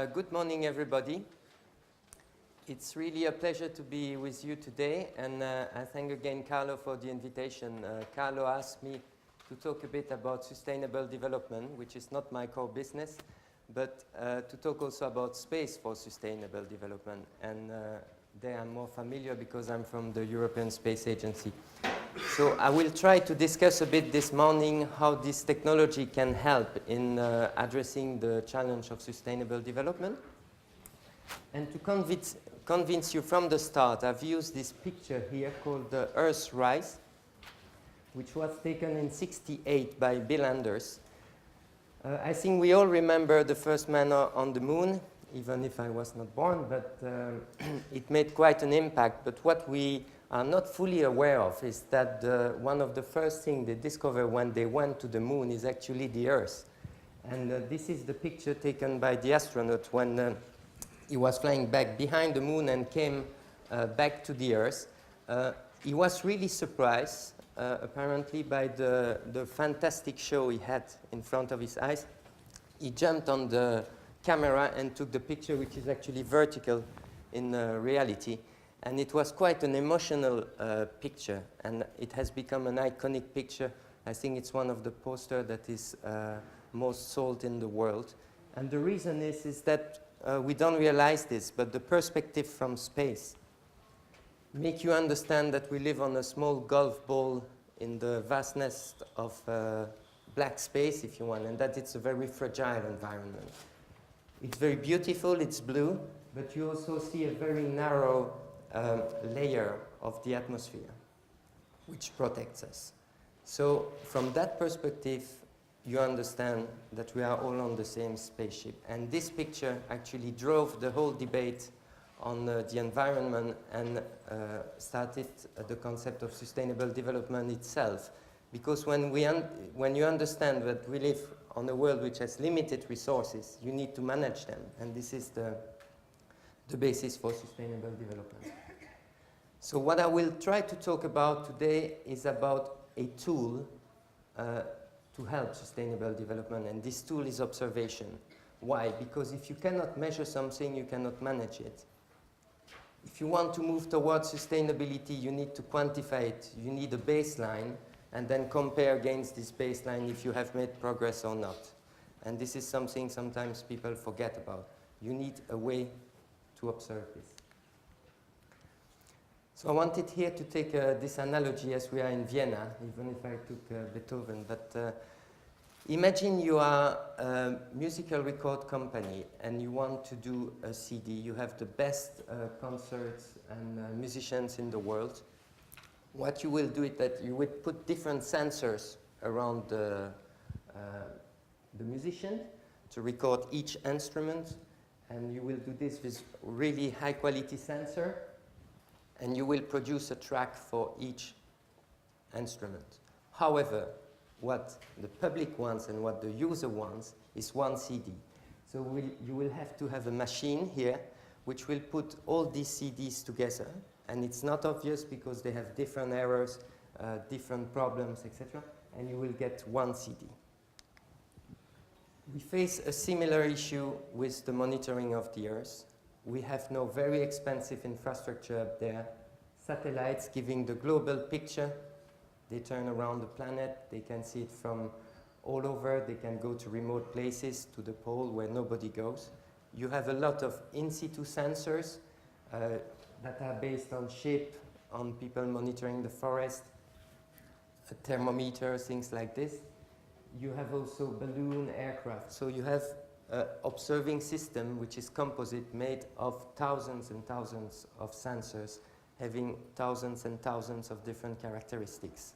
Good morning, everybody. It's really a pleasure to be with you today, and I thank again Carlo for the invitation. Carlo asked me to talk a bit about sustainable development, which is not my core business, but to talk also about space for sustainable development. And there I'm more familiar because I'm from the European Space Agency. So I will try to discuss a bit this morning how this technology can help in addressing the challenge of sustainable development. And to convince you from the start, I've used this picture here called the Earth's Rise, which was taken in '68 by Bill Anders. I think we all remember the first man on the moon, even if I was not born, but it made quite an impact. But what we are not fully aware of is that one of the first things they discovered when they went to the moon is actually the Earth. And this is the picture taken by the astronaut when he was flying back behind the moon and came back to the Earth. He was really surprised, apparently, by the fantastic show he had in front of his eyes. He jumped on the camera and took the picture, which is actually vertical in reality. And it was quite an emotional picture, and it has become an iconic picture. I think it's one of the posters that is most sold in the world. And the reason is that we don't realize this, but the perspective from space make you understand that we live on a small golf ball in the vastness of black space, if you want, and that it's a very fragile environment. It's very beautiful, it's blue, but you also see a very narrow layer of the atmosphere, which protects us. So from that perspective, you understand that we are all on the same spaceship. And this picture actually drove the whole debate on the environment and started the concept of sustainable development itself. Because when you understand that we live on a world which has limited resources, you need to manage them. And this is the basis for sustainable development. So what I will try to talk about today is about a tool to help sustainable development, and this tool is observation. Why? Because if you cannot measure something, you cannot manage it. If you want to move towards sustainability, you need to quantify it. You need a baseline, and then compare against this baseline if you have made progress or not. And this is something sometimes people forget about. You need a way to observe this. So I wanted here to take this analogy as we are in Vienna, even if I took Beethoven. But imagine you are a musical record company and you want to do a CD. You have the best concerts and musicians in the world. What you will do is that you will put different sensors around the musician to record each instrument. And you will do this with really high quality sensor. And you will produce a track for each instrument. However, what the public wants and what the user wants is one CD. So you will have to have a machine here which will put all these CDs together. And it's not obvious because they have different errors, different problems, etc. And you will get one CD. We face a similar issue with the monitoring of the Earth. We have no very expensive infrastructure up there. Satellites giving the global picture. They turn around the planet. They can see it from all over. They can go to remote places, to the pole where nobody goes. You have a lot of in situ sensors that are based on shape, on people monitoring the forest, a thermometer, things like this. You have also balloon aircraft. So you have observing system which is composite, made of thousands and thousands of sensors having thousands and thousands of different characteristics.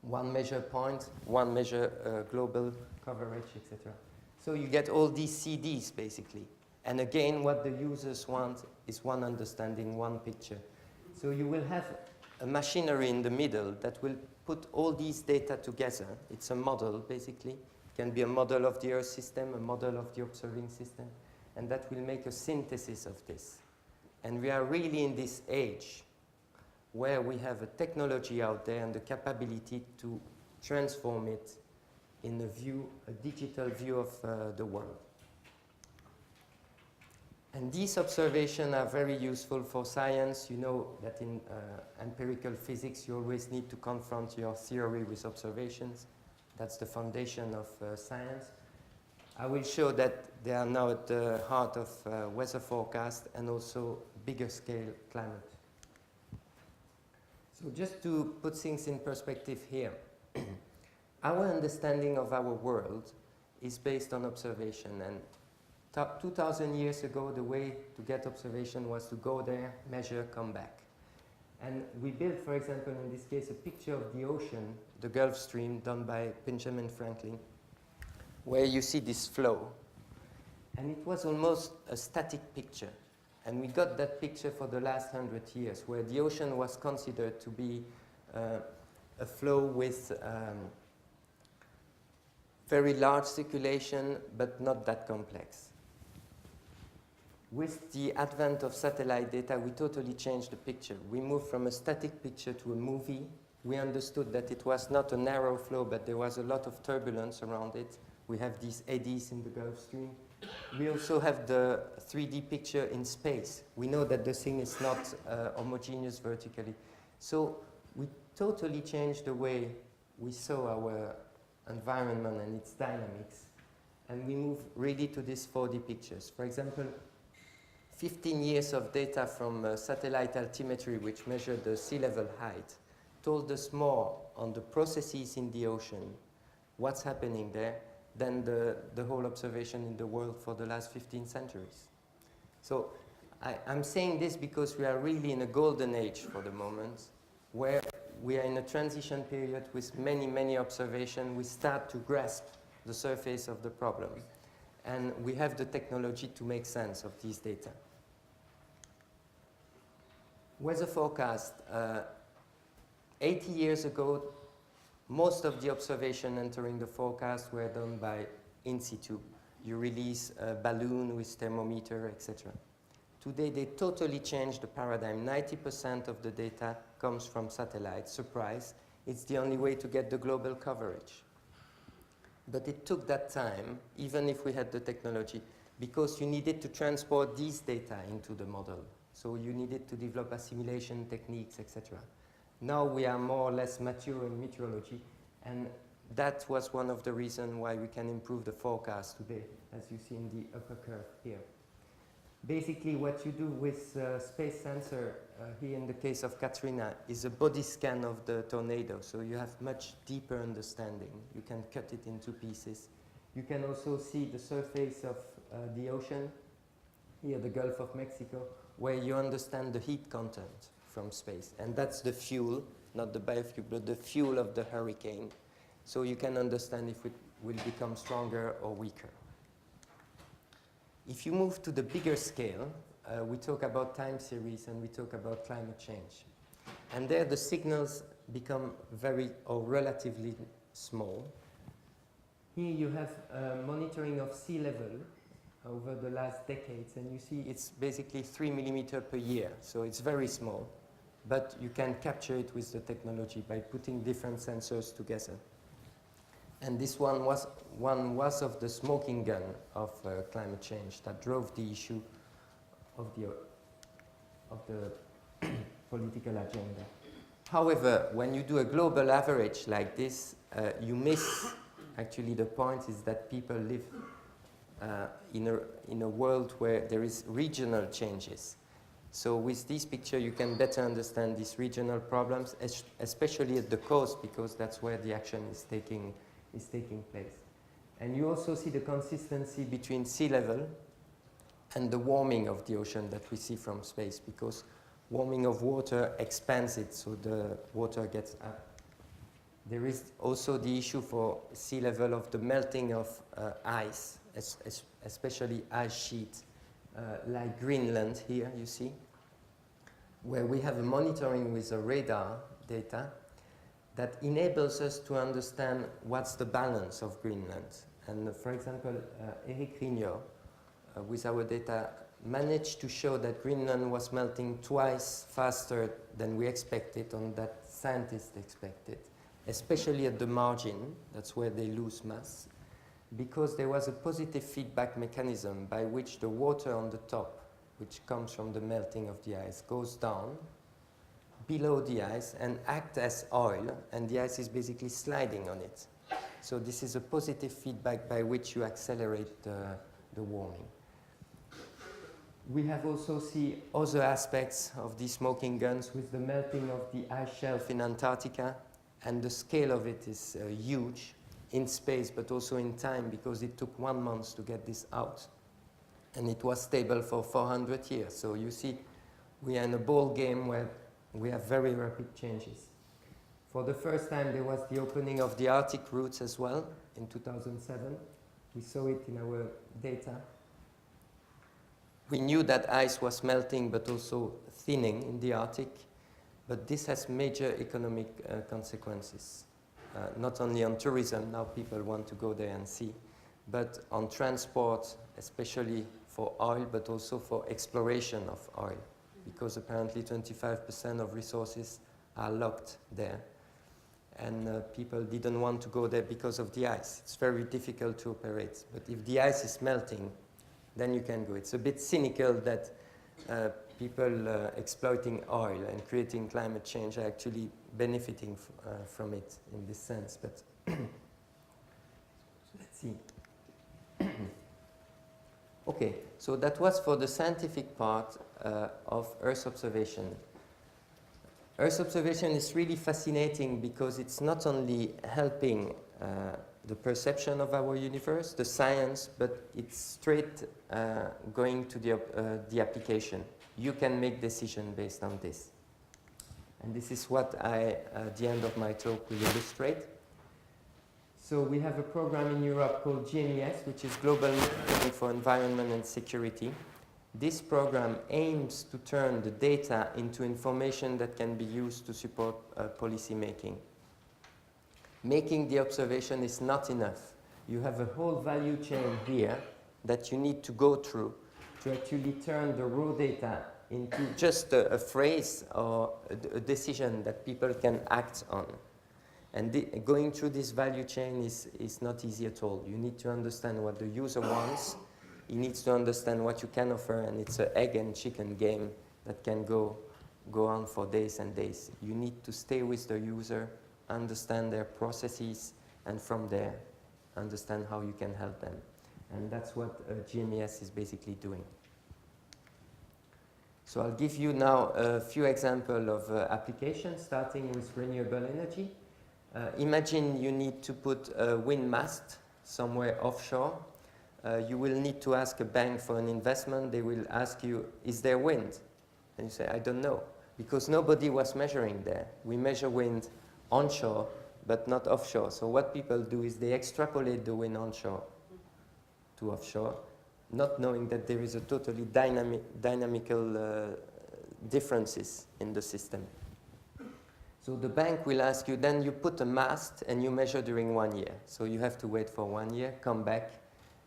One measure point, one measure global coverage, etc. So you get all these CDs basically. And again, what the users want is one understanding, one picture. So you will have a machinery in the middle that will put all these data together. It's a model basically. Can be a model of the Earth system, a model of the observing system, and that will make a synthesis of this. And we are really in this age where we have a technology out there and the capability to transform it in a digital view of the world. And these observations are very useful for science. You know that in empirical physics, you always need to confront your theory with observations. That's the foundation of science. I will show that they are now at the heart of weather forecast and also bigger scale climate. So just to put things in perspective here, our understanding of our world is based on observation. And 2,000 years ago, the way to get observation was to go there, measure, come back. And we built, for example, in this case, a picture of the ocean, the Gulf Stream, done by Benjamin Franklin, where you see this flow. And it was almost a static picture. And we got that picture for the last 100 years, where the ocean was considered to be a flow with very large circulation, but not that complex. With the advent of satellite data, we totally changed the picture. We moved from a static picture to a movie. We understood that it was not a narrow flow, but there was a lot of turbulence around it. We have these eddies in the Gulf Stream. We also have the 3D picture in space. We know that the thing is not homogeneous vertically. So we totally changed the way we saw our environment and its dynamics. And we move really to these 4D pictures. For example, 15 years of data from satellite altimetry, which measured the sea level height, told us more on the processes in the ocean, what's happening there, than the whole observation in the world for the last 15 centuries. So I'm saying this because we are really in a golden age for the moment, where we are in a transition period with many, many observations. We start to grasp the surface of the problem. And we have the technology to make sense of these data. Weather forecast. 80 years ago, most of the observations entering the forecast were done by in situ. You release a balloon with thermometer, etc. Today, they totally changed the paradigm. 90% of the data comes from satellites. Surprise, it's the only way to get the global coverage. But it took that time, even if we had the technology, because you needed to transport these data into the model. So you needed to develop assimilation techniques, etc. Now we are more or less mature in meteorology, and that was one of the reasons why we can improve the forecast today, as you see in the upper curve here. Basically, what you do with space sensor, here in the case of Katrina, is a body scan of the tornado. So you have much deeper understanding. You can cut it into pieces. You can also see the surface of the ocean, here the Gulf of Mexico, where you understand the heat content from space. And that's the fuel, not the biofuel, but the fuel of the hurricane. So you can understand if it will become stronger or weaker. If you move to the bigger scale, we talk about time series and we talk about climate change. And there the signals become very or relatively small. Here you have monitoring of sea level over the last decades, and you see it's basically 3 millimeters per year, so it's very small, but you can capture it with the technology by putting different sensors together. And this one was of the smoking gun of climate change that drove the issue of the political agenda. However, when you do a global average like this, you miss, actually the point is that people live in a world where there is regional changes. So with this picture, you can better understand these regional problems, especially at the coast, because that's where the action is taking place. And you also see the consistency between sea level and the warming of the ocean that we see from space, because warming of water expands it, so the water gets up. There is also the issue for sea level of the melting of ice, especially ice sheets, like Greenland here, you see, where we have a monitoring with a radar data that enables us to understand what's the balance of Greenland. And for example, Eric Rignot, with our data, managed to show that Greenland was melting twice faster than we expected, and that scientists expected, especially at the margin. That's where they lose mass. because there was a positive feedback mechanism by which the water on the top, which comes from the melting of the ice, goes down below the ice and acts as oil, and the ice is basically sliding on it. So this is a positive feedback by which you accelerate the warming. We have also seen other aspects of these smoking guns with the melting of the ice shelf in Antarctica, and the scale of it is huge in space but also in time, because it took 1 month to get this out. And it was stable for 400 years. So you see, we are in a ball game where we have very rapid changes. For the first time, there was the opening of the Arctic routes as well in 2007. We saw it in our data. We knew that ice was melting but also thinning in the Arctic, but this has major economic consequences. Not only on tourism, now people want to go there and see, but on transport, especially for oil, but also for exploration of oil, because apparently 25% of resources are locked there. And people didn't want to go there because of the ice. It's very difficult to operate. But if the ice is melting, then you can go. It's a bit cynical that people exploiting oil and creating climate change are actually benefiting from it in this sense. But let's see. Okay, so that was for the scientific part of Earth observation. Earth observation is really fascinating because it's not only helping the perception of our universe, the science, but it's straight going to the application. You can make decisions based on this. And this is what I, at the end of my talk, will illustrate. So we have a program in Europe called GMES, which is Global Monitoring for Environment and Security. This program aims to turn the data into information that can be used to support policy making. Making the observation is not enough. You have a whole value chain here that you need to go through to actually turn the raw data into just a phrase or a decision that people can act on. And going through this value chain is not easy at all. You need to understand what the user wants. He needs to understand what you can offer, and it's an egg and chicken game that can go on for days and days. You need to stay with the user, understand their processes, and from there, understand how you can help them. And that's what GMES is basically doing. So I'll give you now a few examples of applications, starting with renewable energy. Imagine you need to put a wind mast somewhere offshore. You will need to ask a bank for an investment. They will ask you, is there wind? And you say, I don't know, because nobody was measuring there. We measure wind onshore, but not offshore. So what people do is they extrapolate the wind onshore to offshore, not knowing that there is a totally dynamical differences in the system. So the bank will ask you, then you put a mast and you measure during 1 year. So you have to wait for 1 year, come back,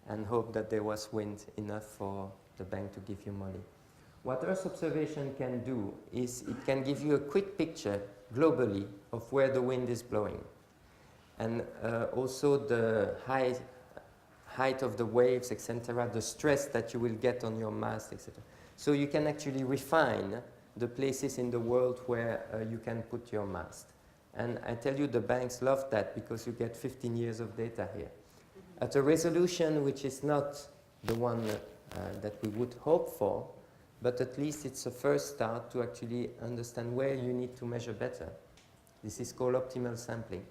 and hope that there was wind enough for the bank to give you money. What Earth observation can do is it can give you a quick picture globally of where the wind is blowing, and also the height of the waves, etc., the stress that you will get on your mast, etc. So you can actually refine the places in the world where you can put your mast. And I tell you, the banks love that because you get 15 years of data here. At a resolution which is not the one that we would hope for, but at least it's a first start to actually understand where you need to measure better. This is called optimal sampling.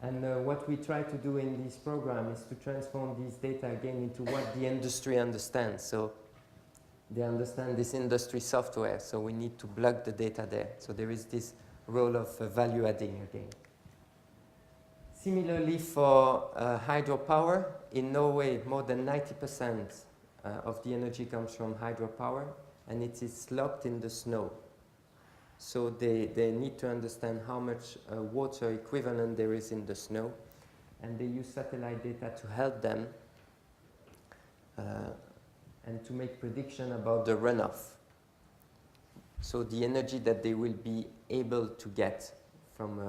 And what we try to do in this program is to transform these data again into what the industry understands. So they understand this industry software, so we need to plug the data there. So there is this role of value adding again. Similarly, for hydropower, in Norway, more than 90% of the energy comes from hydropower, and it is locked in the snow. So they need to understand how much water equivalent there is in the snow, and they use satellite data to help them and to make prediction about the runoff. So the energy that they will be able to get from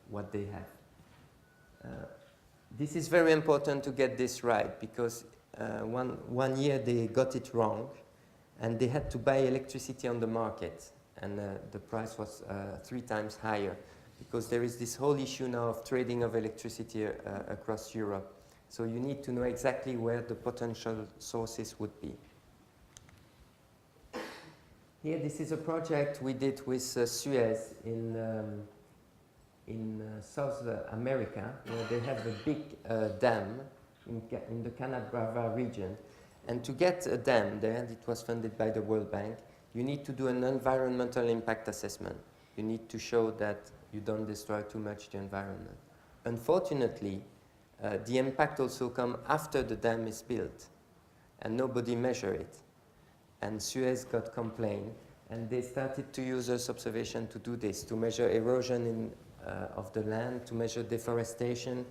what they have. This is very important to get this right, because one year they got it wrong, and they had to buy electricity on the market, and the price was 3 times higher, because there is this whole issue now of trading of electricity across Europe. So you need to know exactly where the potential sources would be. Here, this is a project we did with Suez in South America, where they have a big dam in the Canabrava region. And to get a dam there, and it was funded by the World Bank, you need to do an environmental impact assessment. You need to show that you don't destroy too much the environment. Unfortunately, the impact also comes after the dam is built, and nobody measures it. And Suez got complained, and they started to use Earth observation to do this, to measure erosion of the land, to measure deforestation,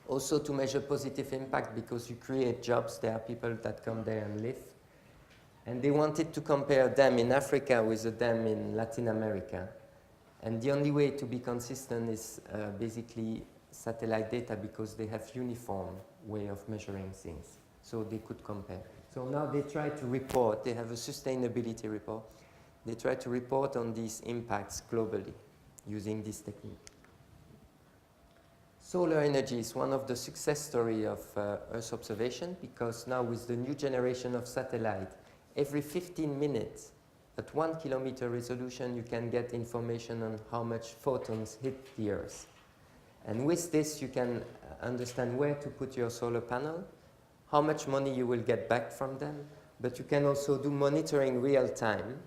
also to measure positive impact, because you create jobs, there are people that come there and live. And they wanted to compare a dam in Africa with a dam in Latin America. And the only way to be consistent is basically satellite data, because they have uniform way of measuring things. So they could compare. So now they try to report, they have a sustainability report. They try to report on these impacts globally using this technique. Solar energy is one of the success stories of Earth observation, because now with the new generation of satellite, every 15 minutes at 1 kilometer resolution, you can get information on how much photons hit the Earth. And with this, you can understand where to put your solar panel, how much money you will get back from them, but you can also do monitoring real time.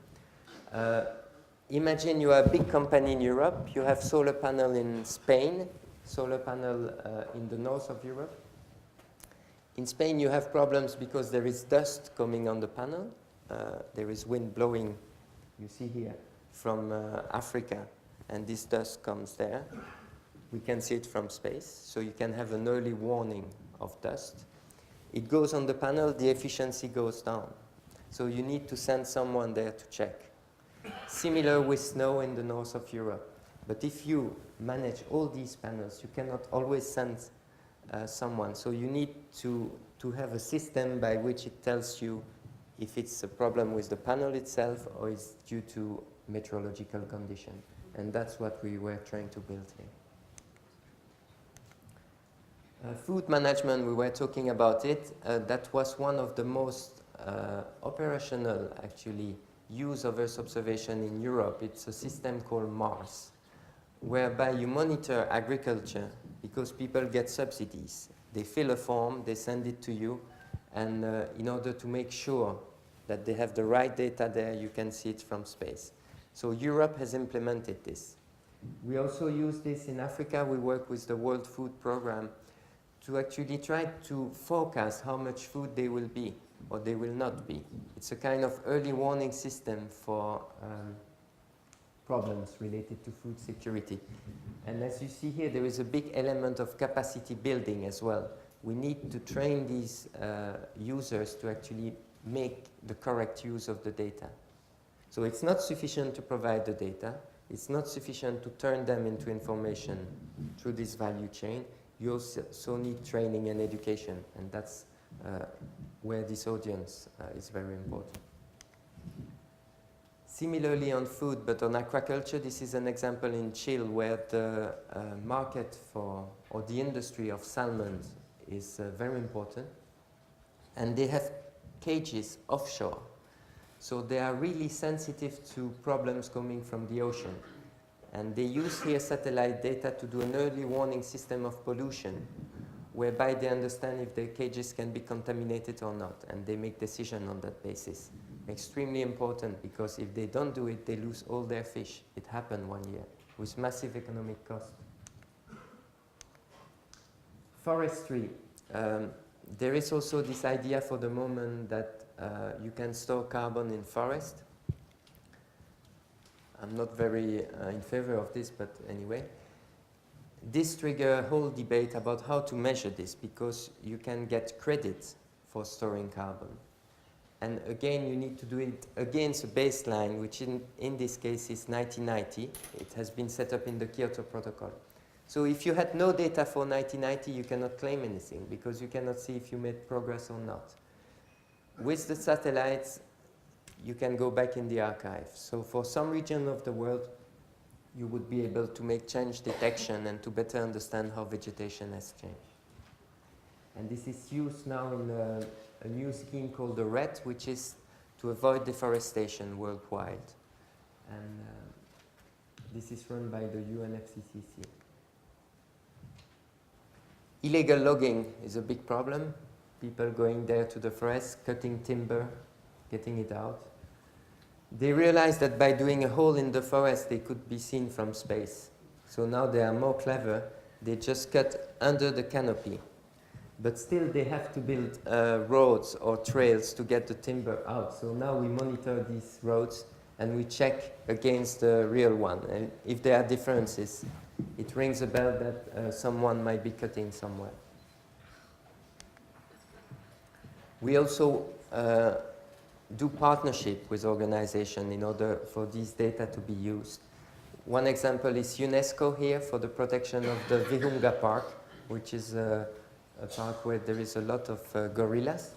Imagine you are a big company in Europe, you have solar panel in Spain, solar panel in the north of Europe. In Spain, you have problems because there is dust coming on the panel. There is wind blowing, you see here, from Africa, and this dust comes there. We can see it from space, so you can have an early warning of dust. It goes on the panel, the efficiency goes down. So you need to send someone there to check. Similar with snow in the north of Europe. But if you manage all these panels, you cannot always send someone. So you need to have a system by which it tells you if it's a problem with the panel itself or it's due to meteorological condition. And that's what we were trying to build here. Food management, we were talking about it. That was one of the most operational, actually, use of Earth observation in Europe. It's a system called Mars, whereby you monitor agriculture because people get subsidies. They fill a form, they send it to you, and in order to make sure that they have the right data there, you can see it from space. So Europe has implemented this. We also use this in Africa. We work with the World Food Programme to actually try to forecast how much food there will be or there will not be. It's a kind of early warning system for problems related to food security. And as you see here, there is a big element of capacity building as well. We need to train these users to actually make the correct use of the data. So it's not sufficient to provide the data. It's not sufficient to turn them into information through this value chain. You also need training and education, and that's where this audience is very important. Similarly on food, but on aquaculture, this is an example in Chile where the market for, or the industry of salmon is very important. And they have cages offshore. So they are really sensitive to problems coming from the ocean. And they use here satellite data to do an early warning system of pollution, whereby they understand if their cages can be contaminated or not, and they make decisions on that basis. Extremely important, because if they don't do it, they lose all their fish. It happened one year, with massive economic cost. Forestry. There is also this idea for the moment that you can store carbon in forest. I'm not very in favor of this, but anyway. This triggers a whole debate about how to measure this, because you can get credits for storing carbon. And again, you need to do it against a baseline, which in this case is 1990. It has been set up in the Kyoto Protocol. So if you had no data for 1990, you cannot claim anything because you cannot see if you made progress or not. With the satellites, you can go back in the archive. So for some region of the world, you would be able to make change detection and to better understand how vegetation has changed. And this is used now in a new scheme called the RED, which is to avoid deforestation worldwide. And this is run by the UNFCCC. Illegal logging is a big problem. People going there to the forest, cutting timber, getting it out. They realized that by doing a hole in the forest, they could be seen from space. So now they are more clever. They just cut under the canopy. But still, they have to build roads or trails to get the timber out. So now we monitor these roads and we check against the real one. And if there are differences, it rings a bell that someone might be cutting somewhere. We also do partnership with organizations in order for these data to be used. One example is UNESCO here for the protection of the Virunga Park, which is a park where there is a lot of gorillas.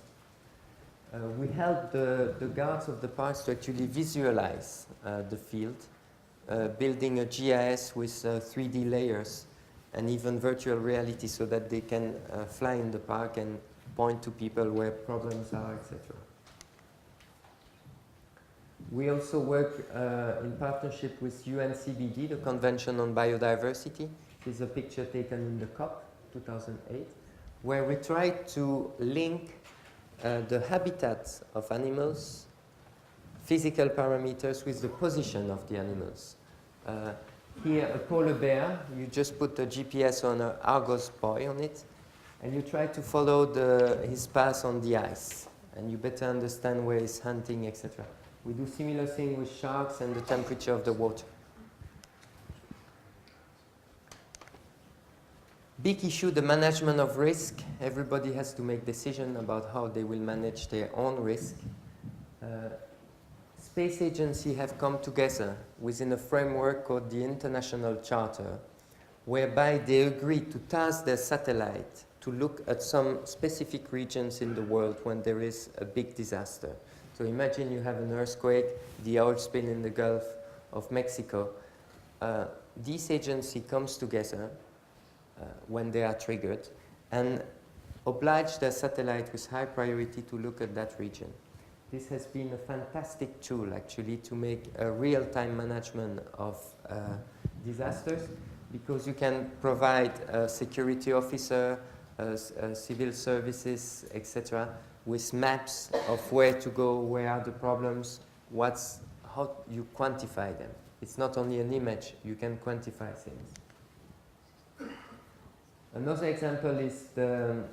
We help the guards of the parks to actually visualize the field, building a GIS with 3D layers and even virtual reality so that they can fly in the park and point to people where problems are, etc. We also work in partnership with UNCBD, the Convention on Biodiversity. This is a picture taken in the COP 2008, where we try to link the habitats of animals, physical parameters, with the position of the animals. Here, a polar bear, you just put a GPS on an Argos buoy on it, and you try to follow his path on the ice, and you better understand where he's hunting, etc. We do similar thing with sharks and the temperature of the water. Big issue, the management of risk. Everybody has to make decisions about how they will manage their own risk. Space agencies have come together within a framework called the International Charter, whereby they agreed to task their satellite to look at some specific regions in the world when there is a big disaster. So imagine you have an earthquake, the oil spill in the Gulf of Mexico. This agency comes together when they are triggered and oblige their satellite with high priority to look at that region. This has been a fantastic tool, actually, to make a real-time management of disasters, because you can provide a security officer, civil services, etc., with maps of where to go, where are the problems, how you quantify them. It's not only an image, you can quantify things. Another example is the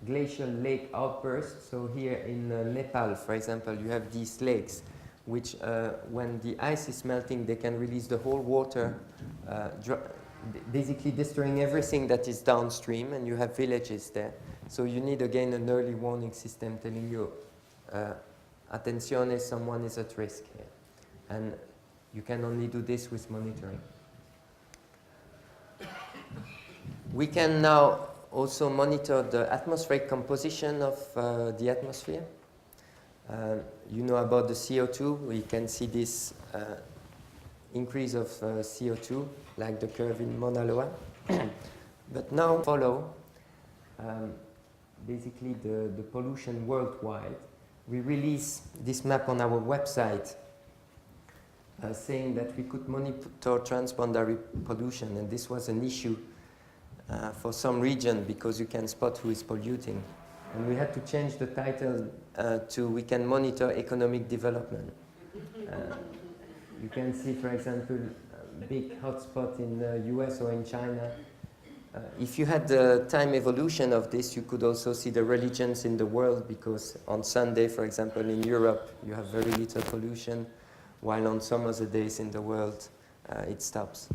glacial lake outburst. So here in Nepal, for example, you have these lakes, which when the ice is melting, they can release the whole water, basically destroying everything that is downstream, and you have villages there. So you need, again, an early warning system telling you, attenzione, someone is at risk here. And you can only do this with monitoring. We can now also monitor the atmospheric composition of the atmosphere. You know about the CO2. We can see this increase of CO2, like the curve in Mauna Loa. But now follow basically the pollution worldwide. We release this map on our website saying that we could monitor transboundary pollution, and this was an issue for some region because you can spot who is polluting. And we had to change the title to "We can monitor economic development." You can see, for example, a big hotspot in the US or in China. If you had the time evolution of this, you could also see the religions in the world, because on Sunday, for example, in Europe, you have very little pollution, while on some other days in the world, it stops.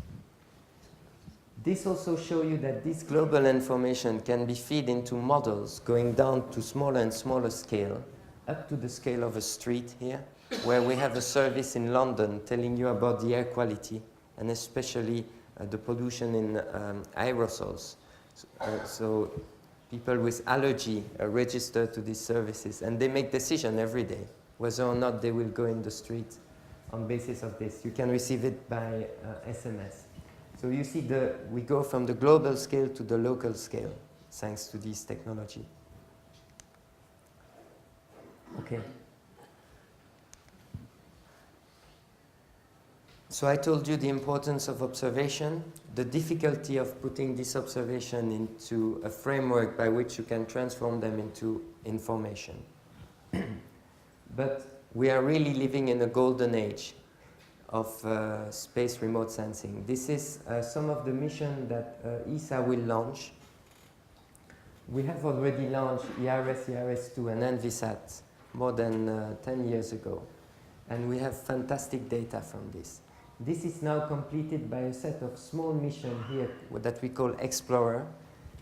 This also shows you that this global information can be fed into models going down to smaller and smaller scale, up to the scale of a street here, where we have a service in London telling you about the air quality, and especially the pollution in aerosols. So people with allergy register to these services, and they make decisions every day whether or not they will go in the street on basis of this. You can receive it by SMS. So you see, we go from the global scale to the local scale, thanks to this technology. Okay. So I told you the importance of observation, the difficulty of putting this observation into a framework by which you can transform them into information. But we are really living in a golden age of space remote sensing. This is some of the missions that ESA will launch. We have already launched ERS, ERS2, and ENVISAT more than 10 years ago. And we have fantastic data from this. This is now completed by a set of small missions here that we call Explorer.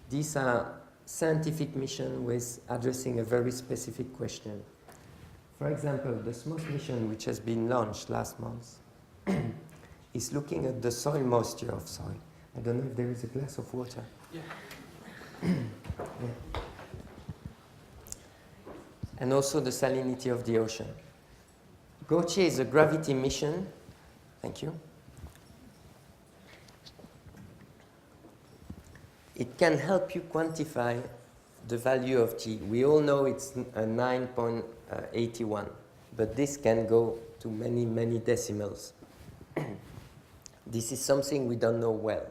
These are scientific missions with addressing a very specific question. For example, the SMOS mission, which has been launched last month, is looking at the soil moisture of soil. I don't know if there is a glass of water. Yeah. Yeah. And also the salinity of the ocean. Gautier is a gravity mission. Thank you. It can help you quantify the value of G. We all know it's a 9.81, but this can go to many, many decimals. This is something we don't know well.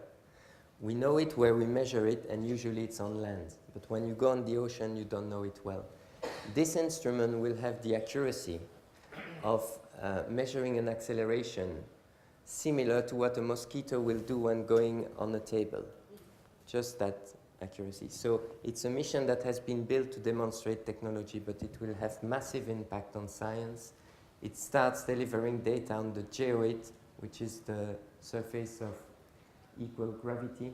We know it where we measure it, and usually it's on land. But when you go on the ocean, you don't know it well. This instrument will have the accuracy of measuring an acceleration similar to what a mosquito will do when going on a table. Just that accuracy. So it's a mission that has been built to demonstrate technology, but it will have massive impact on science. It starts delivering data on the geoid, which is the surface of equal gravity.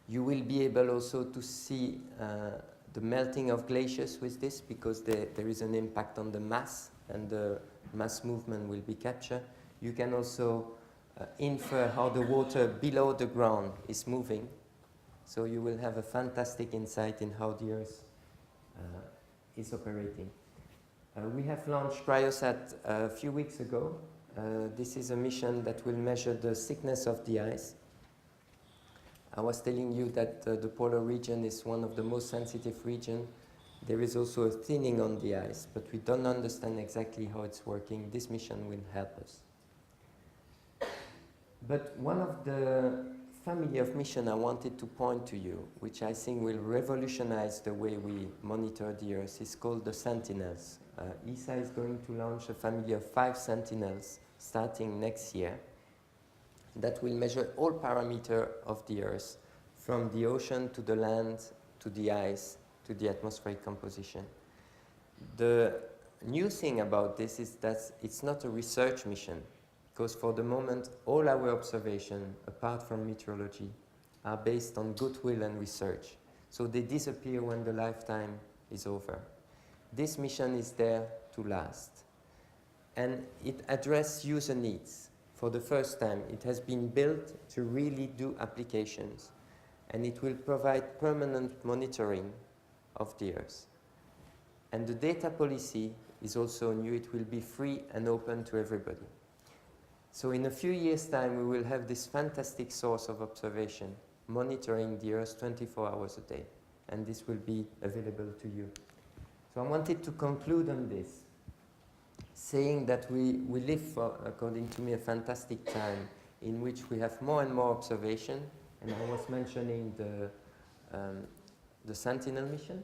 You will be able also to see the melting of glaciers with this, because there is an impact on the mass, and the mass movement will be captured. You can also infer how the water below the ground is moving. So you will have a fantastic insight in how the Earth is operating. We have launched Cryosat a few weeks ago. This is a mission that will measure the thickness of the ice. I was telling you that the polar region is one of the most sensitive regions. There is also a thinning on the ice, but we don't understand exactly how it's working. This mission will help us. But one of the family of missions I wanted to point to you, which I think will revolutionize the way we monitor the Earth, is called the Sentinels. ESA is going to launch a family of 5 Sentinels starting next year that will measure all parameters of the Earth, from the ocean to the land, to the ice, to the atmospheric composition. The new thing about this is that it's not a research mission, because for the moment, all our observations, apart from meteorology, are based on goodwill and research. So they disappear when the lifetime is over. This mission is there to last. And it addresses user needs. For the first time, it has been built to really do applications. And it will provide permanent monitoring of the Earth. And the data policy is also new. It will be free and open to everybody. So in a few years' time, we will have this fantastic source of observation, monitoring the Earth 24 hours a day. And this will be available to you. So I wanted to conclude on this, saying that we live for, according to me, a fantastic time in which we have more and more observation. And I was mentioning the Sentinel mission.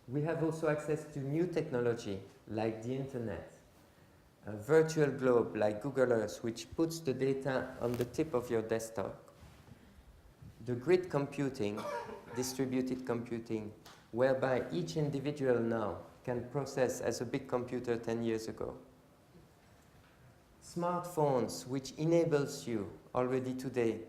We have also access to new technology, like the internet, a virtual globe like Google Earth, which puts the data on the tip of your desktop. The grid computing, distributed computing, whereby each individual now can process as a big computer 10 years ago. Smartphones, which enables you already today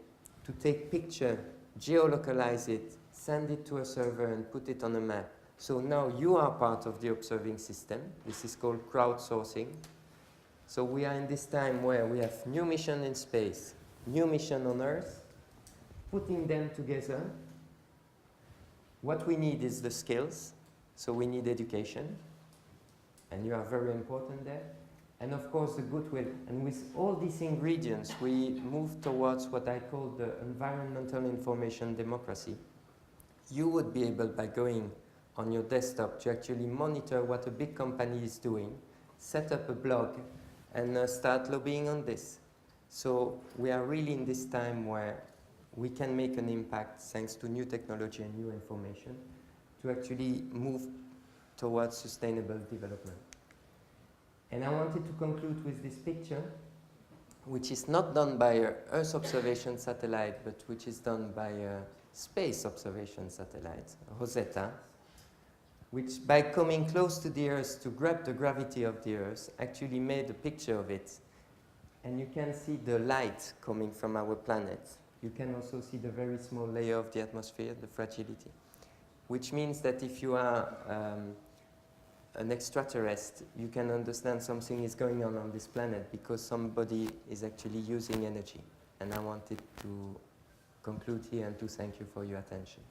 to take picture, geolocalize it, send it to a server and put it on a map. So now you are part of the observing system. This is called crowdsourcing. So we are in this time where we have new mission in space, new mission on Earth, putting them together, what we need is the skills. So we need education, and you are very important there. And of course, the goodwill. And with all these ingredients, we move towards what I call the environmental information democracy. You would be able, by going on your desktop, to actually monitor what a big company is doing, set up a blog, and start lobbying on this. So we are really in this time where we can make an impact thanks to new technology and new information to actually move towards sustainable development. And I wanted to conclude with this picture, which is not done by an Earth observation satellite, but which is done by a space observation satellite, Rosetta, which by coming close to the Earth to grab the gravity of the Earth, actually made a picture of it. And you can see the light coming from our planet. You can also see the very small layer of the atmosphere, the fragility. Which means that if you are an extraterrestrial, you can understand something is going on this planet because somebody is actually using energy. And I wanted to conclude here and to thank you for your attention.